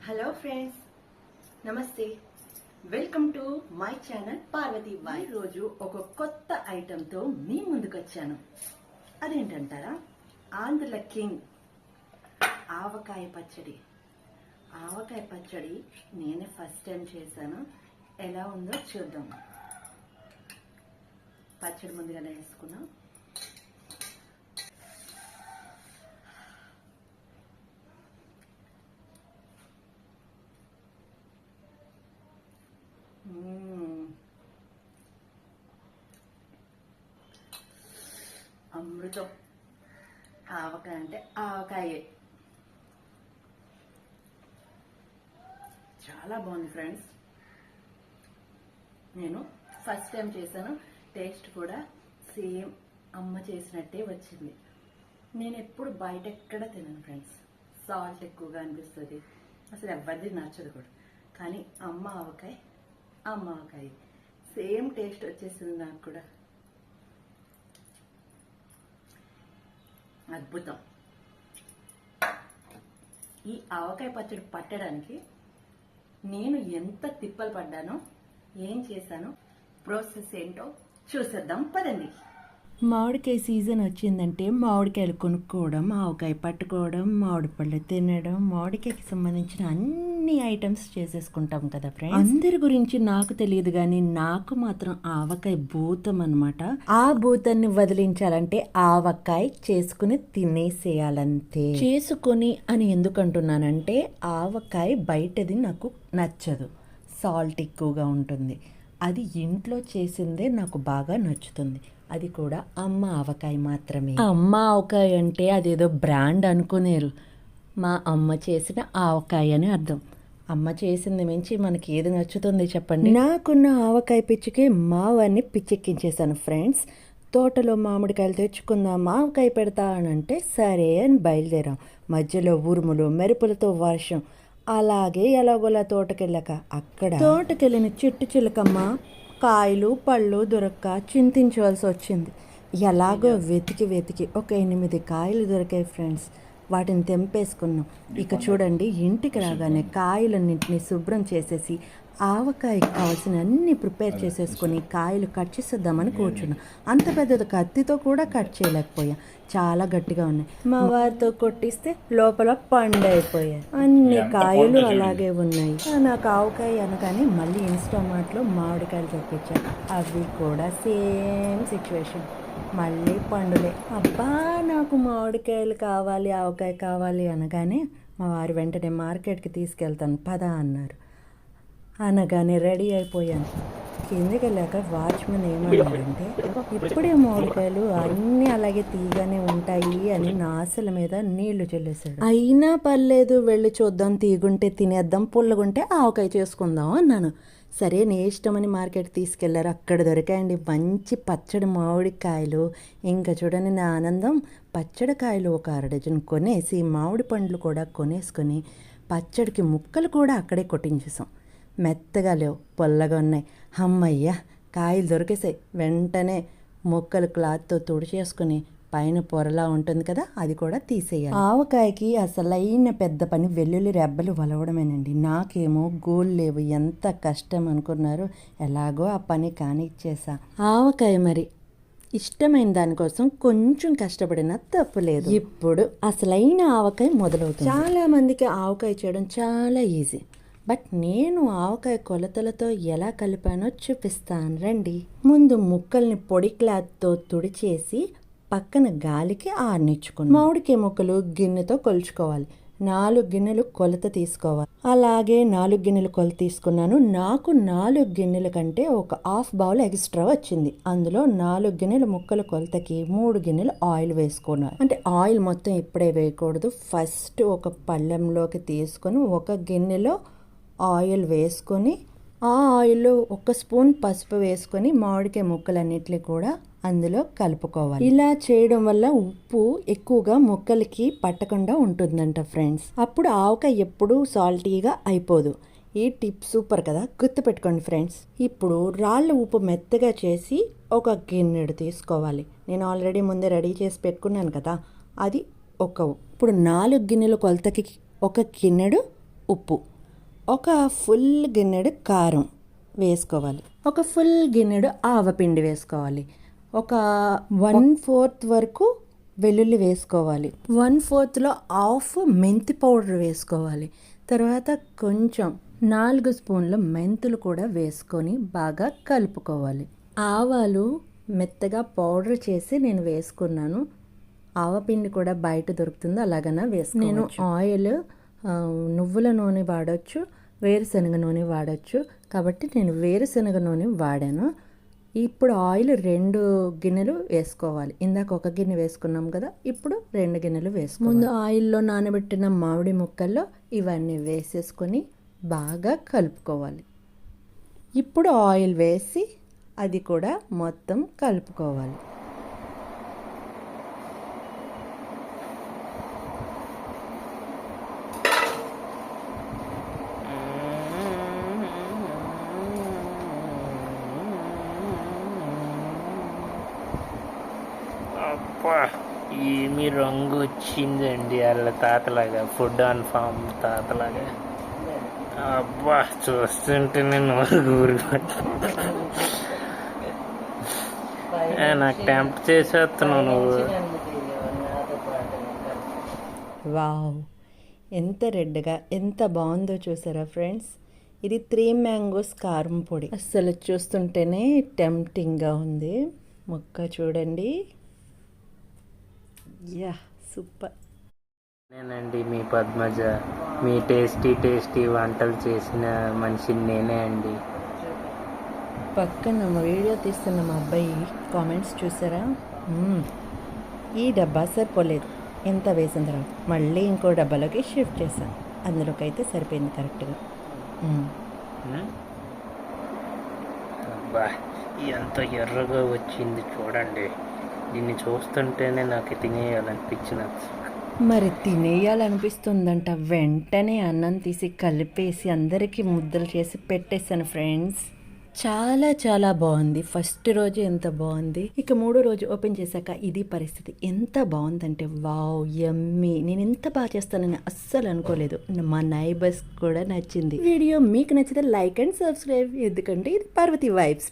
Hello friends, నమస్తే. Welcome to my channel Parvathi Bai. రోజు ఒక కొత్త ఐటెంతో మీ ముందుకు వచ్చాను. అదేంటంటారా? ఆంధ్ర కింగ్ ఆవకాయ పచ్చడి. ఆవకాయ పచ్చడి నేనే ఫస్ట్ టైం చేశాను. ఎలా ఉందో చూద్దాం. పచ్చడి ముందుగానే వేసుకున్నాం. అమృతం. ఆవకాయ అంటే ఆవకాయే. చాలా బాగుంది ఫ్రెండ్స్. నేను ఫస్ట్ టైం చేశాను. టేస్ట్ కూడా సేమ్ అమ్మ చేసినట్టే వచ్చింది. నేను ఎప్పుడు బయట ఎక్కడ తినను ఫ్రెండ్స్. సాల్ట్ ఎక్కువగా అనిపిస్తుంది, అసలు ఎవరిది నచ్చదు కూడా. కానీ అమ్మ ఆవకాయ సేమ్ టేస్ట్ వచ్చేసింది నాకు కూడా. అద్భుతం. ఈ ఆవకాయ పచ్చడి పట్టడానికి నేను ఎంత తిప్పలు పడ్డానో, ఏం చేశానో, ప్రాసెస్ ఏంటో చూసేద్దాం పదండి. మామిడికాయ సీజన్ వచ్చిందంటే మామిడికాయలు కొనుక్కోవడం, ఆవకాయ పట్టుకోవడం, మామిడి పళ్ళు తినడం, మామిడికాయకి సంబంధించిన అన్ని ఐటమ్స్ చేసేసుకుంటాం కదా ఫ్రెండ్స్. అందరి గురించి నాకు తెలియదు కానీ నాకు మాత్రం ఆవకాయ భూతం అనమాట. ఆ భూతాన్ని వదిలించాలంటే ఆవకాయ చేసుకుని తినేసేయాలంతే. చేసుకొని అని ఎందుకు అంటున్నానంటే ఆవకాయ బయటది నాకు నచ్చదు, సాల్ట్ ఎక్కువగా ఉంటుంది. అది ఇంట్లో చేసిందే నాకు బాగా నచ్చుతుంది. అది కూడా అమ్మ ఆవకాయ మాత్రమే. అమ్మ ఆవకాయ అంటే అదేదో బ్రాండ్ అనుకునేరు. మా అమ్మ చేసిన ఆవకాయ అని అర్థం. అమ్మ చేసింది మించి మనకి ఏది నచ్చుతుంది చెప్పండి. నాకున్న ఆవకాయ పిచ్చికి మావాన్ని పిచ్చెక్కించేశాను ఫ్రెండ్స్. తోటలో మామిడికాయలు తెచ్చుకుందాం, ఆవకాయ పెడతా అని అంటే సరే అని బయలుదేరాం. మధ్యలో ఉరుములు మెరుపులతో వర్షం. అలాగే ఎలాగోలా తోటకెళ్ళాక అక్కడ తోటకెళ్ళిన చెట్టు చిలకమ్మ కాయలు పళ్ళు దొరక్క చింతించవలసి వచ్చింది. ఎలాగో వెతికి ఒక 8 కాయలు దొరికాయి ఫ్రెండ్స్. వాటిని తెంపేసుకున్నాం. ఇక చూడండి, ఇంటికి రాగానే కాయలన్నింటినీ శుభ్రం చేసేసి ఆవకాయకి కావాల్సిన అన్ని ప్రిపేర్ చేసేసుకొని కాయలు కట్ చేసేద్దామని కూర్చున్నాం. అంత పెద్దది కత్తితో కూడా కట్ చేయలేకపోయా, చాలా గట్టిగా ఉన్నాయి. మా వారితో కొట్టిస్తే లోపల పండు అయిపోయాయి. అన్ని కాయలు అలాగే ఉన్నాయి. నాకు ఆవకాయ అనగానే మళ్ళీ ఇన్స్టామార్ట్లో మామిడికాయలు తెప్పించాను. అవి కూడా సేమ్ సిచ్యువేషన్, మళ్ళీ పండులే. అబ్బా, నాకు మామిడికాయలు కావాలి, ఆవకాయ కావాలి అనగానే మా వారు వెంటనే మార్కెట్కి తీసుకెళ్తాను పదా అన్నారు. అనగానే రెడీ అయిపోయాను. కిందికి వెళ్ళాక వాచ్మెన్ ఏమన్నాడంటే, ఇప్పుడే మామిడికాయలు అన్నీ అలాగే తీగానే ఉంటాయి అని నా ఆశల మీద నీళ్లు చెల్లేశాడు. అయినా పర్లేదు, వెళ్ళి చూద్దాం, తీగుంటే తినేద్దాం, పుల్లగుంటే ఆవకాయ చేసుకుందాం అన్నాను. సరే నీ ఇష్టమని మార్కెట్ తీసుకెళ్లారు. అక్కడ దొరికాయండి మంచి పచ్చడి మామిడికాయలు. ఇంకా చూడండి నా ఆనందం. పచ్చడి కాయలు ఒక 1/2 డజన్ కొనేసి మామిడి పండ్లు కూడా కొనేసుకొని పచ్చడికి ముక్కలు కూడా అక్కడే కొట్టించేసాం. మెత్తగా లేవు, పొల్లగా ఉన్నాయి. అమ్మయ్య, కాయలు దొరికేసాయి. వెంటనే ముక్కలు క్లాత్తో తుడిచేసుకుని పైన పొరలా ఉంటుంది కదా, అది కూడా తీసేయాలి. ఆవకాయకి అసలైన పెద్ద పని వెల్లుల్లి రెబ్బలు వలవడమేనండి. నాకేమో గోళ్ళు లేవు. ఎంత కష్టం అనుకున్నారు. ఎలాగో ఆ పని కానిచ్చేసా. ఆవకాయ మరి ఇష్టమైన దానికోసం కొంచెం కష్టపడినా తప్పులేదు. ఇప్పుడు అసలైన ఆవకాయ మొదలవుతుంది. చాలా మందికి ఆవకాయ చేయడం చాలా ఈజీ. బట్ నేను ఆవకాయ కొలతలతో ఎలా కలిపానో చూపిస్తాను రండి. ముందు ముక్కల్ని పొడి క్లాత్తో తుడిచేసి పక్కన గాలికి ఆరనిచ్చుకున్నాను. మామిడికాయ ముక్కలు గిన్నెతో కొలుచుకోవాలి. 4 గిన్నెలు కొలత తీసుకోవాలి. అలాగే 4 గిన్నెలు కొలత తీసుకున్నాను. నాకు 4 గిన్నెల కంటే ఒక 1/2 బౌల్ ఎక్స్ట్రా వచ్చింది. అందులో 4 గిన్నెల ముక్కల కొలతకి 3 గిన్నెలు ఆయిల్ వేసుకున్నాను. అంటే ఆయిల్ మొత్తం ఇప్పుడే వేయకూడదు. ఫస్ట్ ఒక పళ్ళెంలోకి తీసుకొని ఒక గిన్నెలో ఆయిల్ వేసుకొని ఆ ఆయిల్లో 1 స్పూన్ పసుపు వేసుకొని మామిడికాయ ముక్కలన్నిటిని కూడా అందులో కలుపుకోవాలి. ఇలా చేయడం వల్ల ఉప్పు ఎక్కువగా ముక్కలకి పట్టకుండా ఉంటుందంట ఫ్రెండ్స్. అప్పుడు ఆవకాయ ఎప్పుడూ సాల్టీగా అయిపోదు. ఈ టిప్ సూపర్ కదా, గుర్తుపెట్టుకోండి ఫ్రెండ్స్. ఇప్పుడు రాళ్ళ ఉప్పు మెత్తగా చేసి ఒక గిన్నెడు తీసుకోవాలి. నేను ఆల్రెడీ ముందే రెడీ చేసి పెట్టుకున్నాను కదా, అది ఇప్పుడు 4 గిన్నెల కొలతకి 1 గిన్నెడు ఉప్పు, ఒక ఫుల్ గిన్నెడు కారం వేసుకోవాలి, ఒక ఫుల్ గిన్నెడు ఆవపిండి వేసుకోవాలి, ఒక 1/4 వరకు వెల్లుల్లి వేసుకోవాలి, 1/4లో హాఫ్ మెంతి పౌడర్ వేసుకోవాలి, తర్వాత కొంచెం 4 స్పూన్ల మెంతులు కూడా వేసుకొని బాగా కలుపుకోవాలి. ఆవాలు మెత్తగా పౌడర్ చేసి నేను వేసుకున్నాను. ఆవపిండి కూడా బయట దొరుకుతుంది, అలాగనా వేసుకున్నాను. నేను ఆయిల్ నువ్వుల నూనె వాడచ్చు, వేరుశనగ నూనె వాడచ్చు, కాబట్టి నేను వేరుశనగ నూనె వాడాను. ఇప్పుడు ఆయిల్ 2 గిన్నెలు వేసుకోవాలి. ఇందాక ఒక గిన్నె వేసుకున్నాం కదా, ఇప్పుడు 2 గిన్నెలు వేసుకోవాలి. ముందు ఆయిల్లో నానబెట్టిన మామిడి ముక్కల్లో ఇవన్నీ వేసేసుకొని బాగా కలుపుకోవాలి. ఇప్పుడు ఆయిల్ వేసి అది కూడా మొత్తం కలుపుకోవాలి. అబ్బా, ఏమి రంగు వచ్చిందండి వాళ్ళ తాతలాగా, ఫుడ్ ఆన్ ఫామ్ తాతలాగా. అబ్బా, చూస్తుంటేనే నోరు నాకు టెంప్ట్ చేసేస్తున్నావు నువ్వు. వావ్, ఎంత రెడ్గా ఎంత బాగుందో చూసారా ఫ్రెండ్స్. ఇది 3 మ్యాంగోస్ కారం పొడి. అస్సలు చూస్తుంటేనే టెంప్టింగ్గా ఉంది. ముక్క చూడండి, యా సూపర్. నేనండి మీ పద్మజ, మీ టేస్టీ వంటలు చేసిన మనిషిని నేనే అండి. పక్కన వీడియో తీస్తున్న మా అబ్బాయి కామెంట్స్ చూసారా? ఈ డబ్బా సరిపోలేదు, ఎంత వేసిన తర్వాత మళ్ళీ ఇంకో డబ్బాలోకి షిఫ్ట్ చేశాను, అందులోకి అయితే సరిపోయింది కరెక్ట్గా. అబ్బా, ఎంత ఎర్రగా వచ్చింది చూడండి. దీన్ని చూస్తుంటేనే నాకు తినేయాలనిపించినది. మరి తినేయాలనిపిస్తుందంట. వెంటనే అన్నం తీసి కలిపేసి అందరికీ ముద్దలు చేసి పెట్టేశాను ఫ్రెండ్స్. చాలా చాలా బాగుంది. ఫస్ట్ రోజు ఎంత బాగుంది, ఇక 3వ రోజు ఓపెన్ చేశాక ఇది పరిస్థితి. ఎంత బాగుందంటే వావ్, యమ్మీ. నేను ఎంత బాగా చేస్తానని అస్సలు అనుకోలేదు. మా నైబర్స్ కూడా నచ్చింది. వీడియో మీకు నచ్చితే లైక్ అండ్ సబ్స్క్రైబ్, ఎందుకంటే ఇది పార్వతి వైబ్స్.